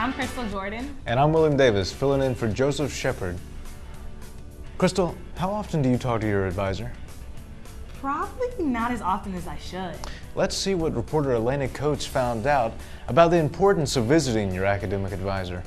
I'm Crystal Jordan. And I'm William Davis, filling in for Joseph Shepard. Crystal, how often do you talk to your advisor? Probably not as often as I should. Let's see what reporter Elena Coates found out about the importance of visiting your academic advisor.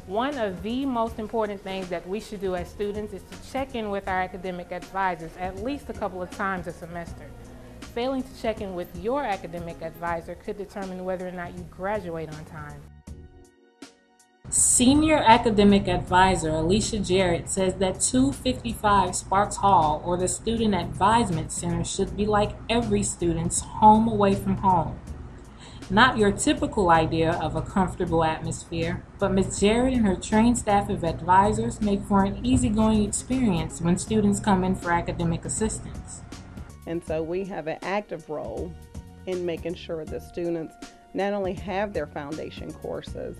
One of the most important things that we should do as students is to check in with our academic advisors at least a couple of times a semester. Failing to check in with your academic advisor could determine whether or not you graduate on time. Senior Academic Advisor Alicia Jarrett says that 255 Sparks Hall, or the Student Advisement Center, should be like every student's home away from home. Not your typical idea of a comfortable atmosphere, but Ms. Jarrett and her trained staff of advisors make for an easygoing experience when students come in for academic assistance. And so we have an active role in making sure that students not only have their foundation courses,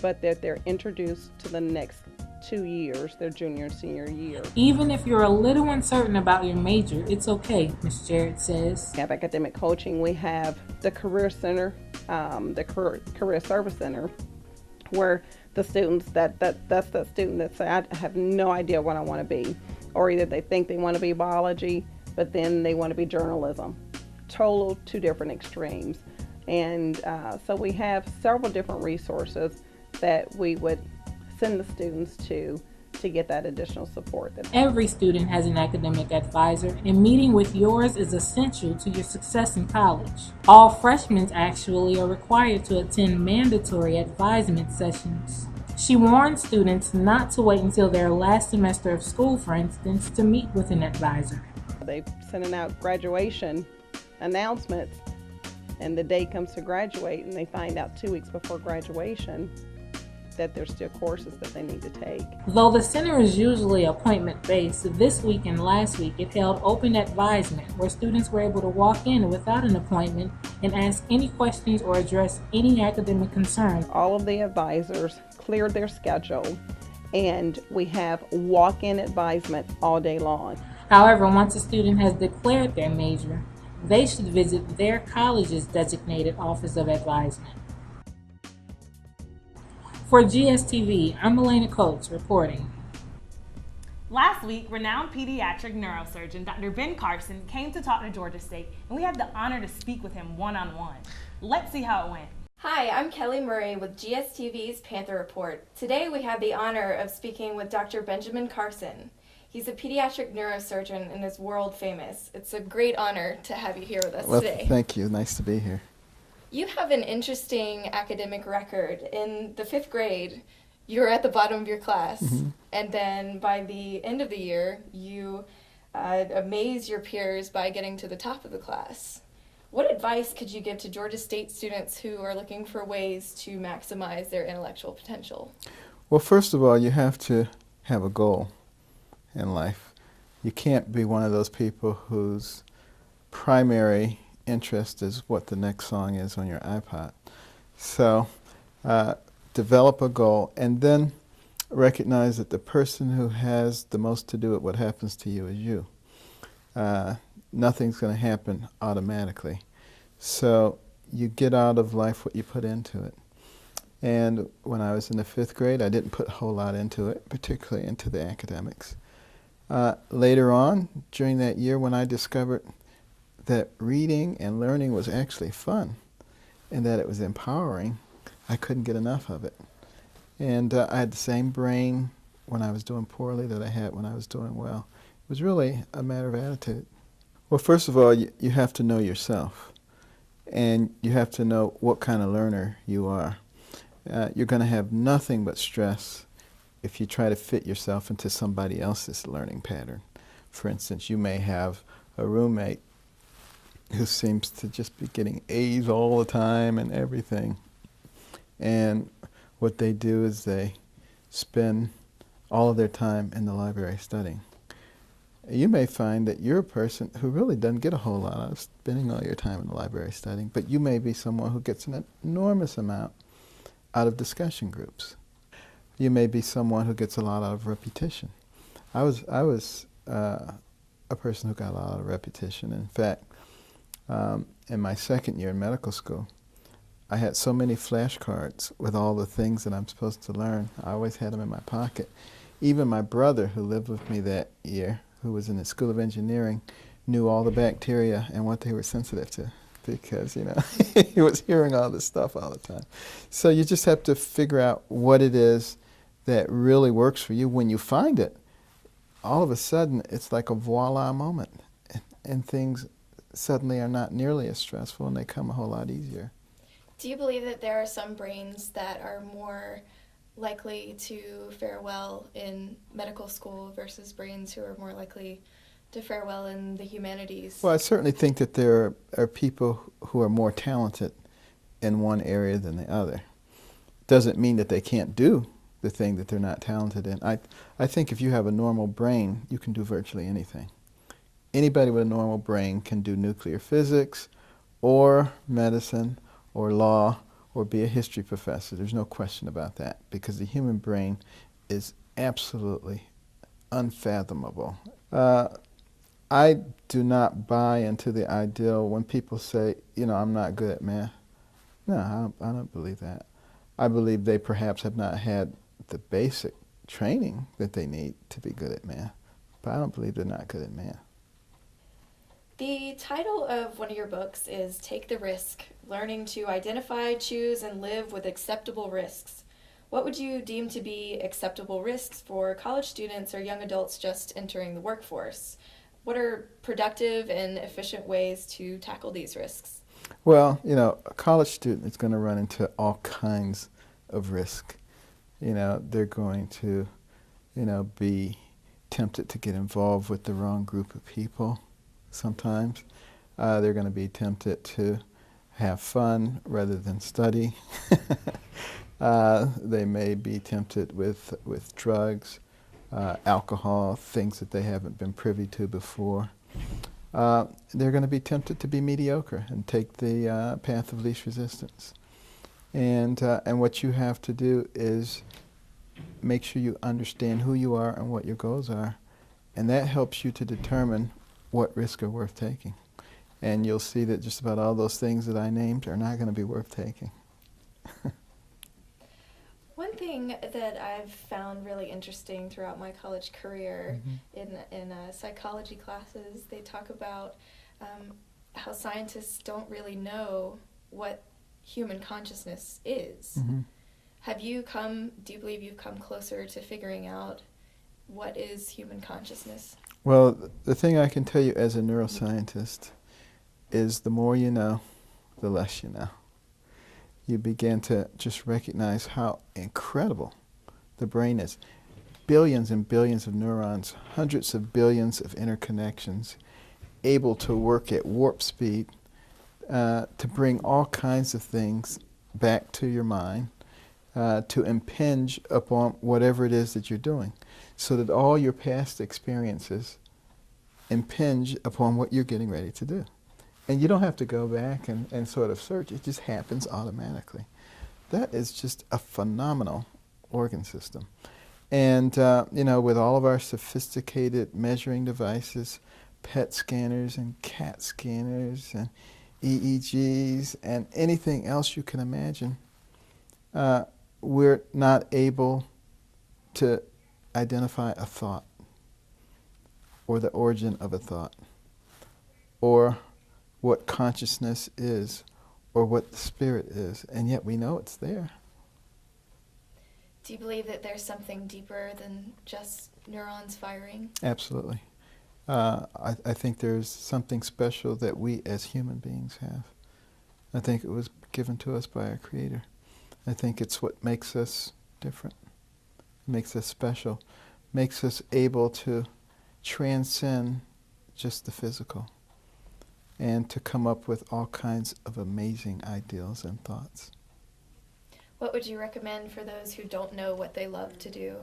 but that they're introduced to the next 2 years, their junior and senior year. Even if you're a little uncertain about your major, it's okay, Ms. Jarrett says. We have academic coaching. We have the Career Center, the Career Service Center, where the students, that's the student that say, I have no idea what I want to be. Or either they think they want to be biology, but then they want to be journalism. Total two different extremes. And so we have several different resources that we would send the students to get that additional support. Every student has an academic advisor, and meeting with yours is essential to your success in college. All freshmen actually are required to attend mandatory advisement sessions. She warns students not to wait until their last semester of school, for instance, to meet with an advisor. They're sending out graduation announcements, and the day comes to graduate, and they find out 2 weeks before graduation that there's still courses that they need to take. Though the center is usually appointment-based, this week and last week it held open advisement where students were able to walk in without an appointment and ask any questions or address any academic concerns. All of the advisors cleared their schedule, and we have walk-in advisement all day long. However, once a student has declared their major, they should visit their college's designated Office of Advisement. For GSTV, I'm Elena Coates reporting. Last week, renowned pediatric neurosurgeon Dr. Ben Carson came to talk to Georgia State, and we had the honor to speak with him one-on-one. Let's see how it went. Hi, I'm Kelly Murray with GSTV's Panther Report. Today we had the honor of speaking with Dr. Benjamin Carson. He's a pediatric neurosurgeon and is world famous. It's a great honor to have you here with us today. Thank you. Nice to be here. You have an interesting academic record. In the 5th grade, you were at the bottom of your class, and then by the end of the year, you amaze your peers by getting to the top of the class. What advice could you give to Georgia State students who are looking for ways to maximize their intellectual potential? Well, first of all, you have to have a goal in life. You can't be one of those people whose primary interest is what the next song is on your iPod. So develop a goal, and then recognize that the person who has the most to do with what happens to you is you. Nothing's going to happen automatically. So you get out of life what you put into it. And when I was in the 5th grade, I didn't put a whole lot into it, particularly into the academics. Later on, during that year, when I discovered that reading and learning was actually fun and that it was empowering, I couldn't get enough of it. And I had the same brain when I was doing poorly that I had when I was doing well. It was really a matter of attitude. Well, first of all, you have to know yourself, and you have to know what kind of learner you are. You're going to have nothing but stress if you try to fit yourself into somebody else's learning pattern. For instance, you may have a roommate who seems to just be getting A's all the time and everything. And what they do is they spend all of their time in the library studying. You may find that you're a person who really doesn't get a whole lot out of spending all your time in the library studying, but you may be someone who gets an enormous amount out of discussion groups. You may be someone who gets a lot out of repetition. I was a person who got a lot of repetition. In fact, in my 2nd year in medical school, I had so many flashcards with all the things that I'm supposed to learn. I always had them in my pocket. Even my brother, who lived with me that year, who was in the School of Engineering, knew all the bacteria and what they were sensitive to, because, you know, he was hearing all this stuff all the time. So you just have to figure out what it is that really works for you. When you find it, all of a sudden it's like a voila moment, and things suddenly are not nearly as stressful, and they come a whole lot easier. Do you believe that there are some brains that are more likely to fare well in medical school versus brains who are more likely to fare well in the humanities? Well, I certainly think that there are people who are more talented in one area than the other. Doesn't mean that they can't do the thing that they're not talented in. I think if you have a normal brain, you can do virtually anything. Anybody with a normal brain can do nuclear physics or medicine or law or be a history professor. There's no question about that, because the human brain is absolutely unfathomable. I do not buy into the ideal when people say, you know, I'm not good at math. No, I don't believe that. I believe they perhaps have not had the basic training that they need to be good at math, but I don't believe they're not good at math. The title of one of your books is Take the Risk, Learning to Identify, Choose, and Live with Acceptable Risks. What would you deem to be acceptable risks for college students or young adults just entering the workforce? What are productive and efficient ways to tackle these risks? Well, you know, a college student is going to run into all kinds of risk. You know, they're going to, you know, be tempted to get involved with the wrong group of people sometimes. They're going to be tempted to have fun rather than study. They may be tempted with drugs, alcohol, things that they haven't been privy to before. They're going to be tempted to be mediocre and take the path of least resistance. And what you have to do is make sure you understand who you are and what your goals are. And that helps you to determine what risks are worth taking. And you'll see that just about all those things that I named are not going to be worth taking. One thing that I've found really interesting throughout my college career, in psychology classes, they talk about how scientists don't really know what human consciousness is. Do you believe you've come closer to figuring out what is human consciousness? Well, the thing I can tell you as a neuroscientist is the more you know, the less you know. You begin to just recognize how incredible the brain is. Billions and billions of neurons, hundreds of billions of interconnections, able to work at warp speed to bring all kinds of things back to your mind, to impinge upon whatever it is that you're doing, so that all your past experiences impinge upon what you're getting ready to do. And you don't have to go back and sort of search. It just happens automatically. That is just a phenomenal organ system. And, you know, with all of our sophisticated measuring devices, PET scanners and CAT scanners and EEGs and anything else you can imagine, we're not able to identify a thought or the origin of a thought or what consciousness is or what the spirit is, and yet we know it's there. Do you believe that there's something deeper than just neurons firing? Absolutely. I think there's something special that we as human beings have. I think it was given to us by our Creator. I think it's what makes us different, makes us special, makes us able to transcend just the physical and to come up with all kinds of amazing ideals and thoughts. What would you recommend for those who don't know what they love to do?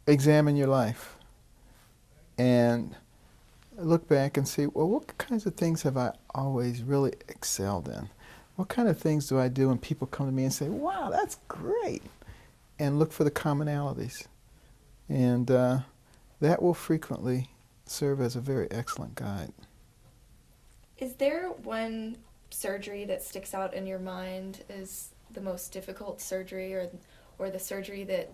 Examine your life and look back and see, well, what kinds of things have I always really excelled in? What kind of things do I do when people come to me and say, wow, that's great? And look for the commonalities. And that will frequently serve as a very excellent guide. Is there one surgery that sticks out in your mind as the most difficult surgery, or the surgery that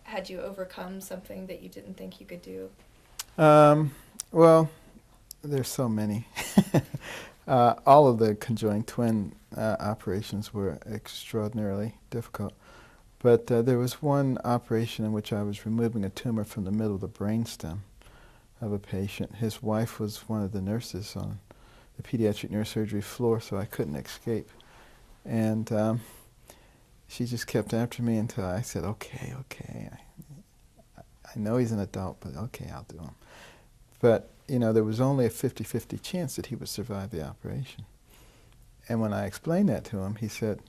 had you overcome something that you didn't think you could do? Well, there's so many. All of the conjoined twin operations were extraordinarily difficult. But there was one operation in which I was removing a tumor from the middle of the brainstem of a patient. His wife was one of the nurses on the pediatric neurosurgery floor, so I couldn't escape. And she just kept after me until I said, okay, I know he's an adult, but okay, I'll do him. But, you know, there was only a 50-50 chance that he would survive the operation. And when I explained that to him, he said,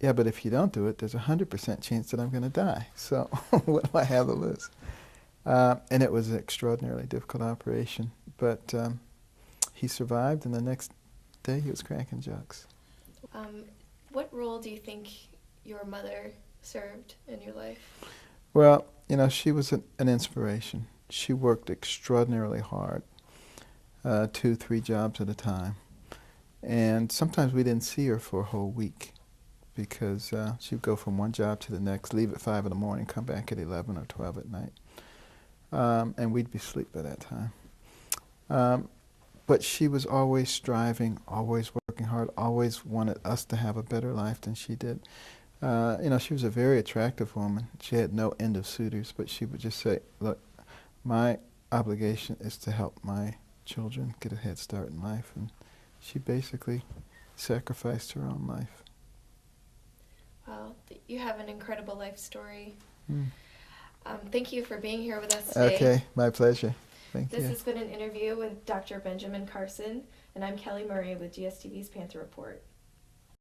yeah, but if you don't do it, there's a 100% chance that I'm going to die. So what do I have to lose? And it was an extraordinarily difficult operation. But he survived, and the next day he was cracking jokes. What role do you think your mother served in your life? Well, you know, she was an inspiration. She worked extraordinarily hard, 2-3 jobs at a time. And sometimes we didn't see her for a whole week because she would go from one job to the next, leave at 5 in the morning, come back at 11 or 12 at night. And we'd be asleep by that time. But she was always striving, always working hard, always wanted us to have a better life than she did. You know, she was a very attractive woman. She had no end of suitors, but she would just say, look, my obligation is to help my children get a head start in life. And she basically sacrificed her own life. Wow, you have an incredible life story. Mm. Thank you for being here with us today. Okay, my pleasure. Thank you. This has been an interview with Dr. Benjamin Carson, and I'm Kelly Murray with GSTV's Panther Report.